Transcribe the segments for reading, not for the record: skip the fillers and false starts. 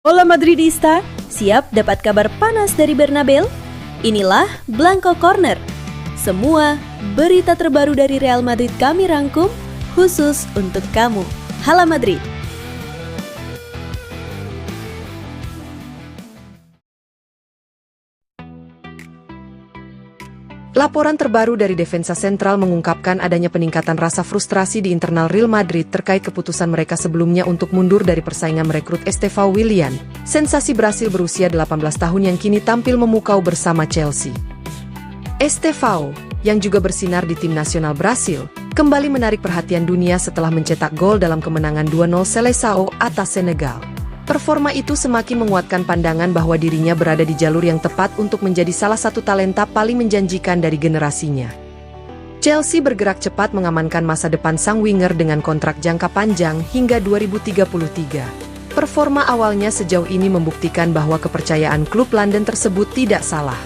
Hola Madridista, siap dapat kabar panas dari Bernabeu? Inilah Blanco Corner. Semua berita terbaru dari Real Madrid kami rangkum khusus untuk kamu. Hala Madrid. Laporan terbaru dari Defensa Sentral mengungkapkan adanya peningkatan rasa frustrasi di internal Real Madrid terkait keputusan mereka sebelumnya untuk mundur dari persaingan merekrut Estevão Willian, sensasi Brasil berusia 18 tahun yang kini tampil memukau bersama Chelsea. Estevão, yang juga bersinar di tim nasional Brasil, kembali menarik perhatian dunia setelah mencetak gol dalam kemenangan 2-0 Seleção atas Senegal. Performa itu semakin menguatkan pandangan bahwa dirinya berada di jalur yang tepat untuk menjadi salah satu talenta paling menjanjikan dari generasinya. Chelsea bergerak cepat mengamankan masa depan sang winger dengan kontrak jangka panjang hingga 2033. Performa awalnya sejauh ini membuktikan bahwa kepercayaan klub London tersebut tidak salah.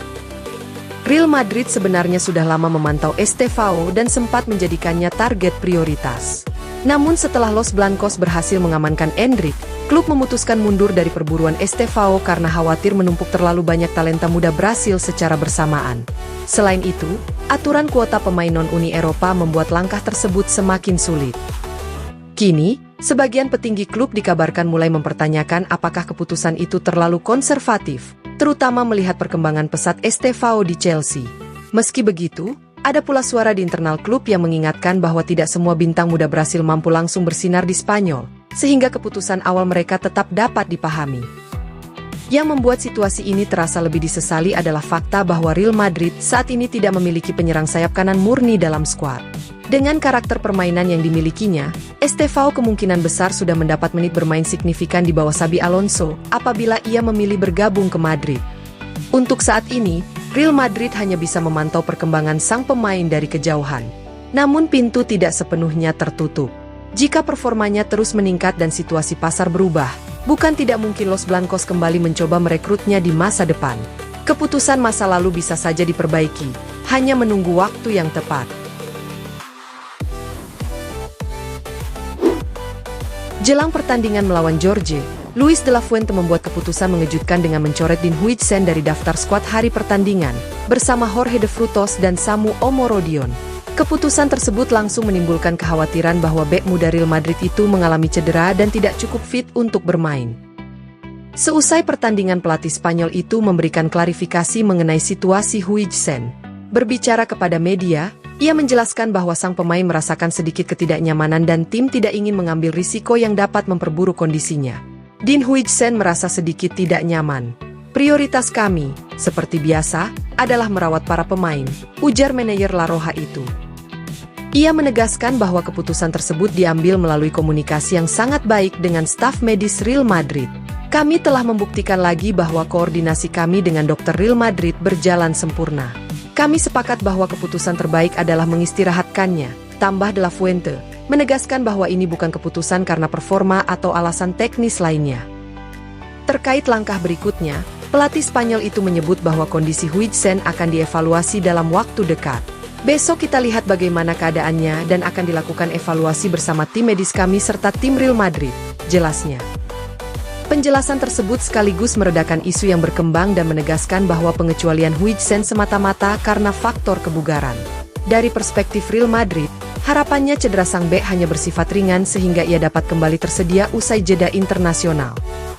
Real Madrid sebenarnya sudah lama memantau Estevão dan sempat menjadikannya target prioritas. Namun setelah Los Blancos berhasil mengamankan Endrick, klub memutuskan mundur dari perburuan Estevão karena khawatir menumpuk terlalu banyak talenta muda Brasil secara bersamaan. Selain itu, aturan kuota pemain non-Uni Eropa membuat langkah tersebut semakin sulit. Kini, sebagian petinggi klub dikabarkan mulai mempertanyakan apakah keputusan itu terlalu konservatif, terutama melihat perkembangan pesat Estevão di Chelsea. Meski begitu, ada pula suara di internal klub yang mengingatkan bahwa tidak semua bintang muda Brasil mampu langsung bersinar di Spanyol, sehingga keputusan awal mereka tetap dapat dipahami. Yang membuat situasi ini terasa lebih disesali adalah fakta bahwa Real Madrid saat ini tidak memiliki penyerang sayap kanan murni dalam skuad. Dengan karakter permainan yang dimilikinya, Estevão kemungkinan besar sudah mendapat menit bermain signifikan di bawah Xabi Alonso apabila ia memilih bergabung ke Madrid. Untuk saat ini, Real Madrid hanya bisa memantau perkembangan sang pemain dari kejauhan. Namun pintu tidak sepenuhnya tertutup. Jika performanya terus meningkat dan situasi pasar berubah, bukan tidak mungkin Los Blancos kembali mencoba merekrutnya di masa depan. Keputusan masa lalu bisa saja diperbaiki, hanya menunggu waktu yang tepat. Jelang pertandingan melawan Georgia, Luis de la Fuente membuat keputusan mengejutkan dengan mencoret Dean Huijsen dari daftar skuad hari pertandingan, bersama Jorge de Frutos dan Samu Omorodion. Keputusan tersebut langsung menimbulkan kekhawatiran bahwa bek muda Real Madrid itu mengalami cedera dan tidak cukup fit untuk bermain. Seusai pertandingan, pelatih Spanyol itu memberikan klarifikasi mengenai situasi Huijsen. Berbicara kepada media, ia menjelaskan bahwa sang pemain merasakan sedikit ketidaknyamanan dan tim tidak ingin mengambil risiko yang dapat memperburuk kondisinya. Dean Huijsen merasa sedikit tidak nyaman. Prioritas kami, seperti biasa, adalah merawat para pemain, ujar manajer La Roja itu. Ia menegaskan bahwa keputusan tersebut diambil melalui komunikasi yang sangat baik dengan staf medis Real Madrid. Kami telah membuktikan lagi bahwa koordinasi kami dengan dokter Real Madrid berjalan sempurna. Kami sepakat bahwa keputusan terbaik adalah mengistirahatkannya, tambah de la Fuente, menegaskan bahwa ini bukan keputusan karena performa atau alasan teknis lainnya. Terkait langkah berikutnya, pelatih Spanyol itu menyebut bahwa kondisi Huijsen akan dievaluasi dalam waktu dekat. Besok kita lihat bagaimana keadaannya dan akan dilakukan evaluasi bersama tim medis kami serta tim Real Madrid, jelasnya. Penjelasan tersebut sekaligus meredakan isu yang berkembang dan menegaskan bahwa pengecualian Huijsen semata-mata karena faktor kebugaran. Dari perspektif Real Madrid, harapannya cedera sang bek hanya bersifat ringan sehingga ia dapat kembali tersedia usai jeda internasional.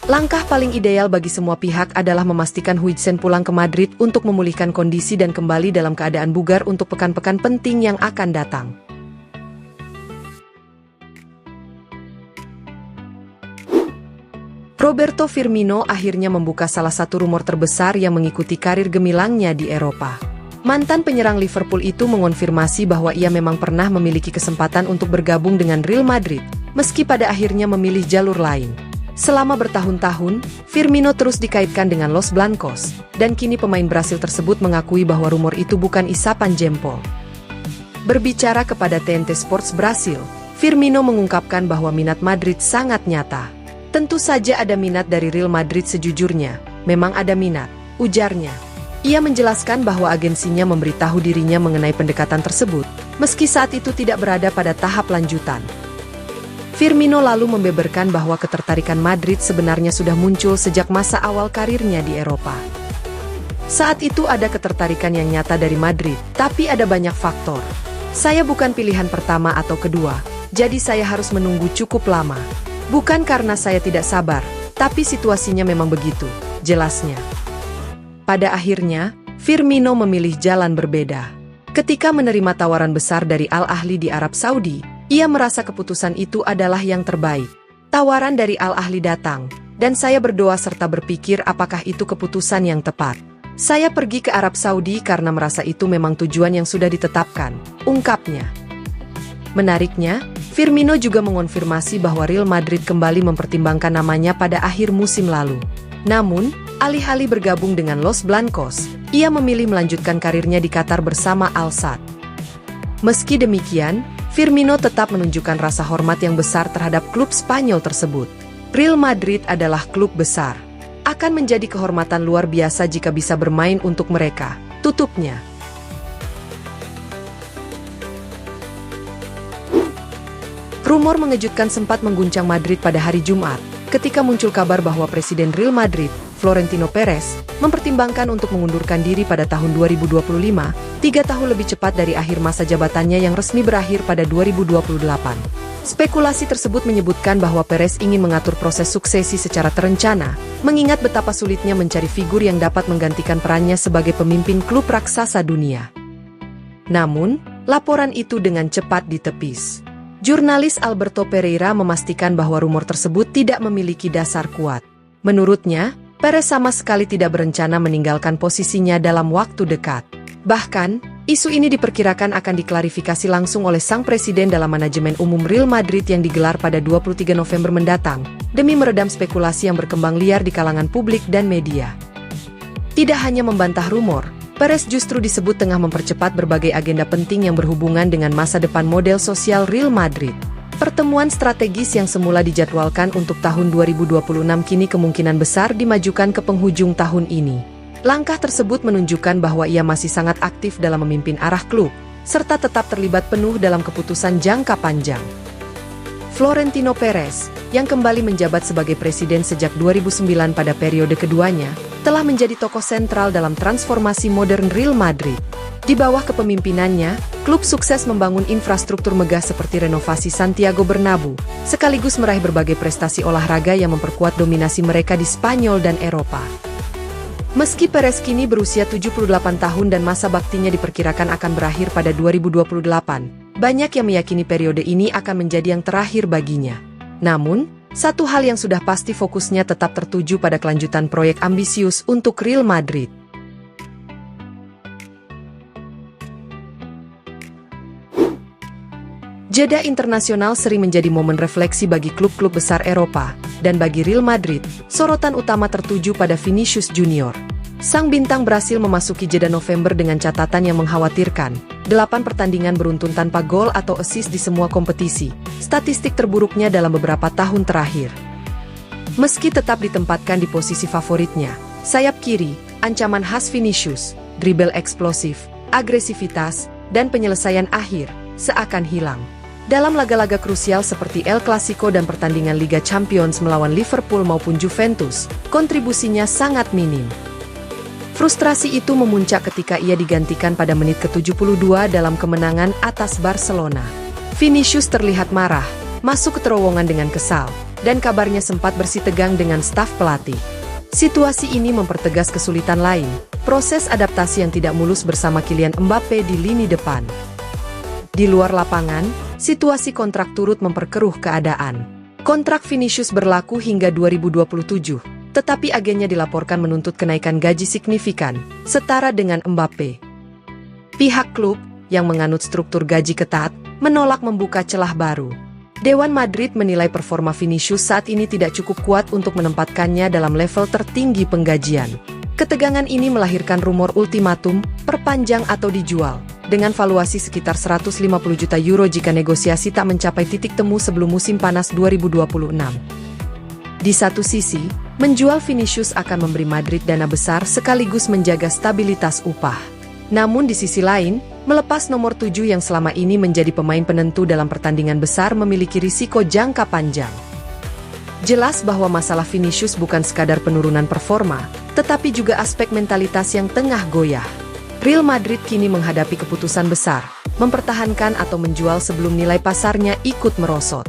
Langkah paling ideal bagi semua pihak adalah memastikan Huijsen pulang ke Madrid untuk memulihkan kondisi dan kembali dalam keadaan bugar untuk pekan-pekan penting yang akan datang. Roberto Firmino akhirnya membuka salah satu rumor terbesar yang mengikuti karir gemilangnya di Eropa. Mantan penyerang Liverpool itu mengonfirmasi bahwa ia memang pernah memiliki kesempatan untuk bergabung dengan Real Madrid, meski pada akhirnya memilih jalur lain. Selama bertahun-tahun, Firmino terus dikaitkan dengan Los Blancos, dan kini pemain Brasil tersebut mengakui bahwa rumor itu bukan isapan jempol. Berbicara kepada TNT Sports Brasil, Firmino mengungkapkan bahwa minat Madrid sangat nyata. Tentu saja ada minat dari Real Madrid sejujurnya, memang ada minat, ujarnya. Ia menjelaskan bahwa agensinya memberitahu dirinya mengenai pendekatan tersebut, meski saat itu tidak berada pada tahap lanjutan. Firmino lalu membeberkan bahwa ketertarikan Madrid sebenarnya sudah muncul sejak masa awal karirnya di Eropa. Saat itu ada ketertarikan yang nyata dari Madrid, tapi ada banyak faktor. Saya bukan pilihan pertama atau kedua, jadi saya harus menunggu cukup lama. Bukan karena saya tidak sabar, tapi situasinya memang begitu, jelasnya. Pada akhirnya, Firmino memilih jalan berbeda. Ketika menerima tawaran besar dari Al Ahly di Arab Saudi, ia merasa keputusan itu adalah yang terbaik. Tawaran dari Al Ahly datang, dan saya berdoa serta berpikir apakah itu keputusan yang tepat. Saya pergi ke Arab Saudi karena merasa itu memang tujuan yang sudah ditetapkan, ungkapnya. Menariknya, Firmino juga mengonfirmasi bahwa Real Madrid kembali mempertimbangkan namanya pada akhir musim lalu. Namun, alih-alih bergabung dengan Los Blancos, ia memilih melanjutkan karirnya di Qatar bersama Al Sadd. Meski demikian, Firmino tetap menunjukkan rasa hormat yang besar terhadap klub Spanyol tersebut. Real Madrid adalah klub besar. Akan menjadi kehormatan luar biasa jika bisa bermain untuk mereka, tutupnya. Rumor mengejutkan sempat mengguncang Madrid pada hari Jumat, ketika muncul kabar bahwa Presiden Real Madrid, Florentino Perez, mempertimbangkan untuk mengundurkan diri pada tahun 2025, 3 tahun lebih cepat dari akhir masa jabatannya yang resmi berakhir pada 2028. Spekulasi tersebut menyebutkan bahwa Perez ingin mengatur proses suksesi secara terencana, mengingat betapa sulitnya mencari figur yang dapat menggantikan perannya sebagai pemimpin klub raksasa dunia. Namun, laporan itu dengan cepat ditepis. Jurnalis Alberto Pereira memastikan bahwa rumor tersebut tidak memiliki dasar kuat. Menurutnya, Perez sama sekali tidak berencana meninggalkan posisinya dalam waktu dekat. Bahkan, isu ini diperkirakan akan diklarifikasi langsung oleh sang presiden dalam manajemen umum Real Madrid yang digelar pada 23 November mendatang, demi meredam spekulasi yang berkembang liar di kalangan publik dan media. Tidak hanya membantah rumor, Perez justru disebut tengah mempercepat berbagai agenda penting yang berhubungan dengan masa depan model sosial Real Madrid. Pertemuan strategis yang semula dijadwalkan untuk tahun 2026 kini kemungkinan besar dimajukan ke penghujung tahun ini. Langkah tersebut menunjukkan bahwa ia masih sangat aktif dalam memimpin arah klub, serta tetap terlibat penuh dalam keputusan jangka panjang. Florentino Perez, yang kembali menjabat sebagai presiden sejak 2009 pada periode keduanya, telah menjadi tokoh sentral dalam transformasi modern Real Madrid. Di bawah kepemimpinannya, klub sukses membangun infrastruktur megah seperti renovasi Santiago Bernabeu, sekaligus meraih berbagai prestasi olahraga yang memperkuat dominasi mereka di Spanyol dan Eropa. Meski Perez kini berusia 78 tahun dan masa baktinya diperkirakan akan berakhir pada 2028, banyak yang meyakini periode ini akan menjadi yang terakhir baginya. Namun, satu hal yang sudah pasti fokusnya tetap tertuju pada kelanjutan proyek ambisius untuk Real Madrid. Jeda internasional sering menjadi momen refleksi bagi klub-klub besar Eropa, dan bagi Real Madrid, sorotan utama tertuju pada Vinicius Junior. Sang bintang berhasil memasuki jeda November dengan catatan yang mengkhawatirkan, 8 pertandingan beruntun tanpa gol atau assist di semua kompetisi, statistik terburuknya dalam beberapa tahun terakhir. Meski tetap ditempatkan di posisi favoritnya, sayap kiri, ancaman khas Vinicius, dribble eksplosif, agresivitas, dan penyelesaian akhir, seakan hilang. Dalam laga-laga krusial seperti El Clasico dan pertandingan Liga Champions melawan Liverpool maupun Juventus, kontribusinya sangat minim. Frustrasi itu memuncak ketika ia digantikan pada menit ke-72 dalam kemenangan atas Barcelona. Vinicius terlihat marah, masuk ke terowongan dengan kesal, dan kabarnya sempat bersitegang dengan staf pelatih. Situasi ini mempertegas kesulitan lain, proses adaptasi yang tidak mulus bersama Kylian Mbappe di lini depan. Di luar lapangan, situasi kontrak turut memperkeruh keadaan. Kontrak Vinicius berlaku hingga 2027, tetapi agennya dilaporkan menuntut kenaikan gaji signifikan, setara dengan Mbappe. Pihak klub, yang menganut struktur gaji ketat, menolak membuka celah baru. Dewan Madrid menilai performa Vinicius saat ini tidak cukup kuat untuk menempatkannya dalam level tertinggi penggajian. Ketegangan ini melahirkan rumor ultimatum, perpanjang atau dijual, dengan valuasi sekitar 150 juta euro jika negosiasi tak mencapai titik temu sebelum musim panas 2026. Di satu sisi, menjual Vinicius akan memberi Madrid dana besar sekaligus menjaga stabilitas upah. Namun di sisi lain, Melepas nomor 7 yang selama ini menjadi pemain penentu dalam pertandingan besar memiliki risiko jangka panjang. Jelas bahwa masalah Vinicius bukan sekadar penurunan performa, tetapi juga aspek mentalitas yang tengah goyah. Real Madrid kini menghadapi keputusan besar, mempertahankan atau menjual sebelum nilai pasarnya ikut merosot.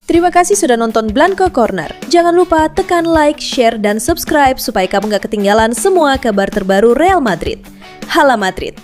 Terima kasih sudah nonton Blanco Corner. Jangan lupa tekan like, share, dan subscribe supaya kamu gak ketinggalan semua kabar terbaru Real Madrid. Hala Madrid!